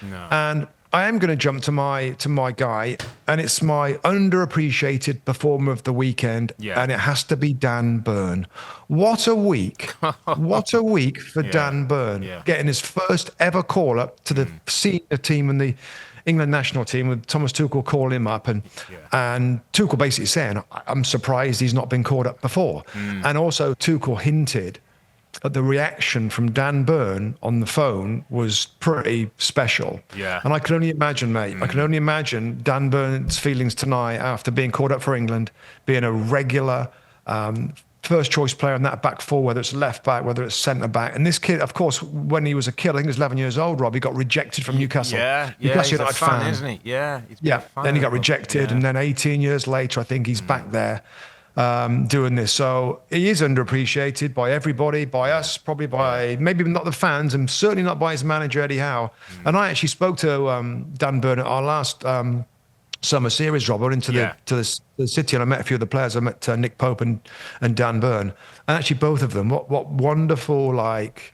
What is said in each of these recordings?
No. And I am going to jump to my guy, and it's my underappreciated performer of the weekend, and it has to be Dan Burn. What a week. What a week for Dan Burn, getting his first ever call-up to the senior team and the England national team, with Thomas Tuchel calling him up, and Tuchel basically saying, I'm surprised he's not been called up before. And also Tuchel hinted that the reaction from Dan Burn on the phone was pretty special. Yeah. And I can only imagine, mate, I can only imagine Dan Burn's feelings tonight after being called up for England, being a regular first choice player in that back four, whether it's left back, whether it's centre back. And this kid, of course, when he was a kid, I think he was 11 years old, Rob, he got rejected from Newcastle. He's a fan, isn't he? Yeah. Then he got rejected, and then 18 years later, I think he's back there doing this. So he is underappreciated by everybody, by us, probably by maybe not the fans, and certainly not by his manager, Eddie Howe. And I actually spoke to Dan Burn at our last summer series, Rob. I went into the city, and I met a few of the players. I met Nick Pope and Dan Burn, and actually both of them. What wonderful, like,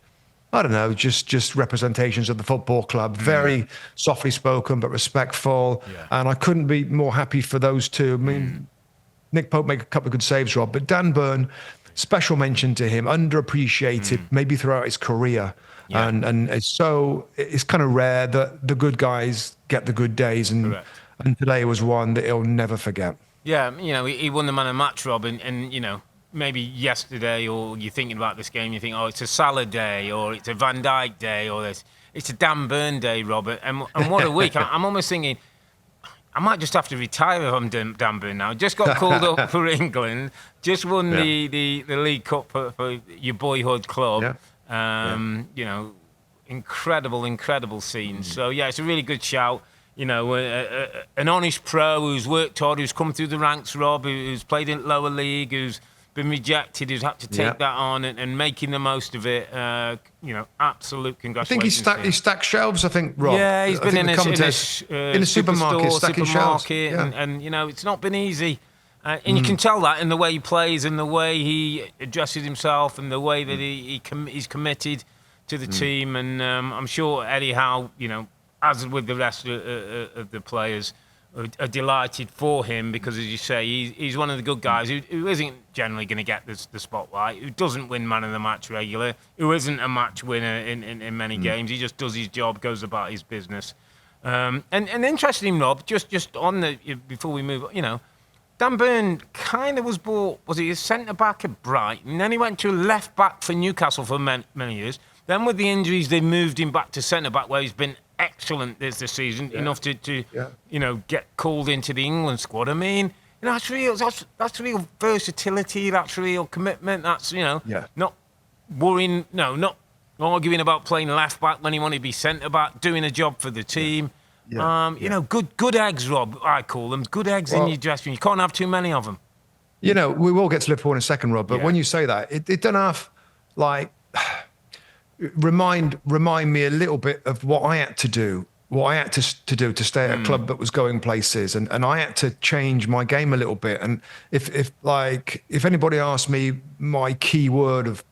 I don't know, just representations of the football club. Very softly spoken but respectful, and I couldn't be more happy for those two. I mean, Nick Pope made a couple of good saves, Rob, but Dan Burn, special mention to him, underappreciated maybe throughout his career. And it's kind of rare that the good guys get the good days, and today was one that he'll never forget. Yeah, you know, he won the man of the match, Rob, and you know, maybe yesterday, or you're thinking about this game, you think, oh, it's a Salah day, or it's a Van Dijk day, or it's a Dan Burn day, Robert, and what a week. I'm almost thinking, I might just have to retire if I'm Dan Burn now. Just got called up for England, just won the League Cup for your boyhood club. You know, incredible scenes. So, yeah, it's a really good shout. You know, an honest pro who's worked hard, who's come through the ranks, Rob, who's played in lower league, who's been rejected, who's had to take that on and making the most of it. You know, absolute congratulations. I think he stacked shelves, I think, Rob. Yeah, he's been in a supermarket, stacking shelves. And, you know, it's not been easy. And you can tell that in the way he plays and the way he addresses himself and the way that he's committed to the team. And I'm sure Eddie Howe, you know, as with the rest of the players, are delighted for him because, as you say, he's one of the good guys who isn't generally going to get the spotlight, who doesn't win man of the match regular, who isn't a match winner in many games. He just does his job, goes about his business. And interesting, Rob, just on before we move, you know, Dan Burn kind of was he a centre-back at Brighton, and then he went to a left-back for Newcastle for many years. Then with the injuries, they moved him back to centre-back, where he's been excellent this season, enough to you know, get called into the England squad. I mean, you know, that's real versatility, that's real commitment, that's, you know, not worrying, not arguing about playing left back when he wanted to be centre back, doing a job for the team. You know, good eggs, Rob, I call them, good eggs in your dressing room. You can't have too many of them. You know, we will get to Liverpool in a second, Rob, but when you say that, it don't have, like, remind me a little bit of what I had to do, to stay at a club that was going places, and I had to change my game a little bit. And if anybody asked me my key word of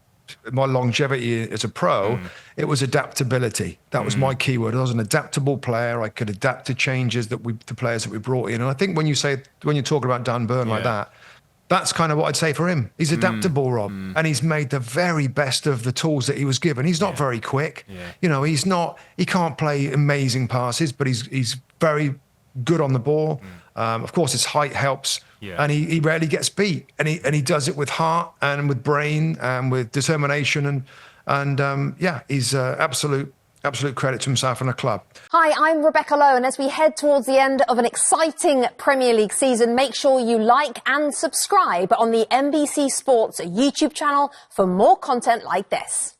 my longevity as a pro, it was adaptability. That was my key word. I was an adaptable player. I could adapt to changes the players that we brought in. And I think when you're talking about Dan Burn like that, that's kind of what I'd say for him. He's adaptable, Rob, and he's made the very best of the tools that he was given. He's not very quick. You know, he can't play amazing passes, but he's very good on the ball. Of course, his height helps, and he rarely gets beat. And he does it with heart and with brain and with determination. And he's absolute credit to himself and the club. Hi, I'm Rebecca Lowe, and as we head towards the end of an exciting Premier League season, make sure you like and subscribe on the NBC Sports YouTube channel for more content like this.